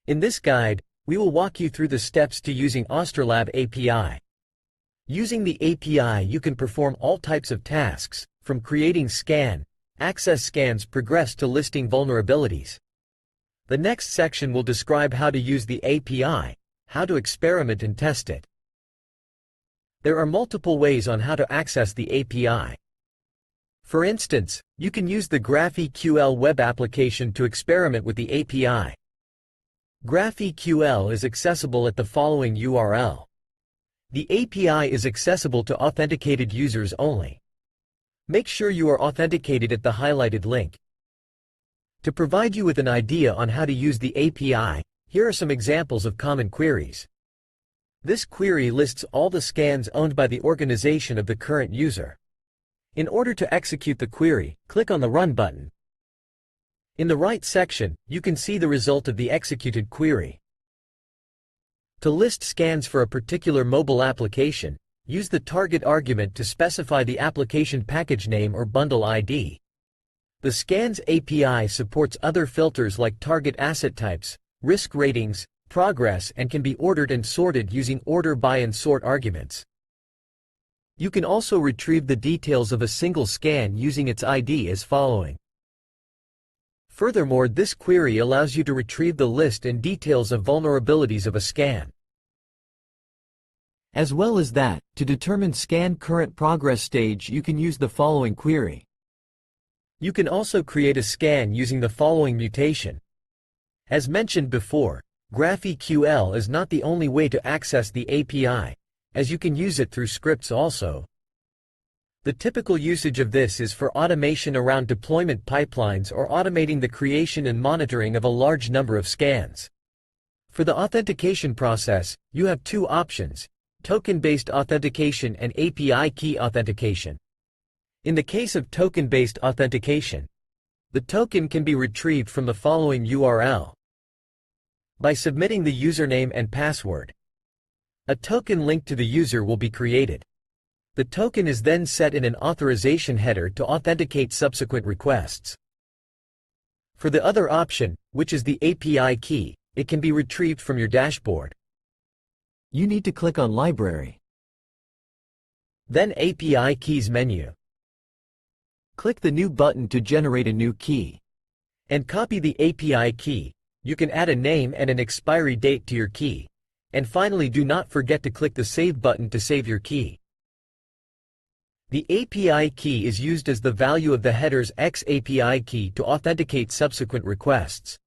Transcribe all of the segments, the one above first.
In this guide, we will walk you through the steps to using Ostorlab API. Using the API, you can perform all types of tasks, from creating access scans progress to listing vulnerabilities. The next section will describe how to use the API, how to experiment and test it. There are multiple ways on how to access the API. For instance, you can use the GraphiQL web application to experiment with the API. GraphiQL is accessible at the following URL. The API is accessible to authenticated users only. Make sure you are authenticated at the highlighted link. To provide you with an idea on how to use the API, here are some examples of common queries. This query lists all the scans owned by the organization of the current user. In order to execute the query, click on the Run button. In the right section, you can see the result of the executed query. To list scans for a particular mobile application, use the target argument to specify the application package name or bundle ID. The Scans API supports other filters like target asset types, risk ratings, progress, and can be ordered and sorted using order by and sort arguments. You can also retrieve the details of a single scan using its ID as following. Furthermore, this query allows you to retrieve the list and details of vulnerabilities of a scan. As well as that, to determine scan current progress stage, you can use the following query. You can also create a scan using the following mutation. As mentioned before, GraphiQL is not the only way to access the API, as you can use it through scripts also. The typical usage of this is for automation around deployment pipelines or automating the creation and monitoring of a large number of scans. For the authentication process, you have two options: token-based authentication and API key authentication. In the case of token-based authentication, the token can be retrieved from the following URL. By submitting the username and password, a token linked to the user will be created. The token is then set in an authorization header to authenticate subsequent requests. For the other option, which is the API key, it can be retrieved from your dashboard. You need to click on Library. Then API Keys menu. Click the New button to generate a new key. And copy the API key. You can add a name and an expiry date to your key. And finally, do not forget to click the Save button to save your key. The API key is used as the value of the header's XAPI key to authenticate subsequent requests.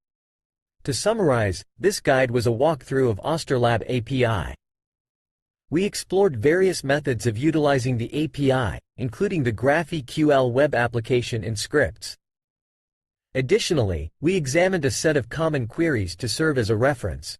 To summarize, this guide was a walkthrough of Ostorlab API. We explored various methods of utilizing the API, including the GraphQL web application and scripts. Additionally, we examined a set of common queries to serve as a reference.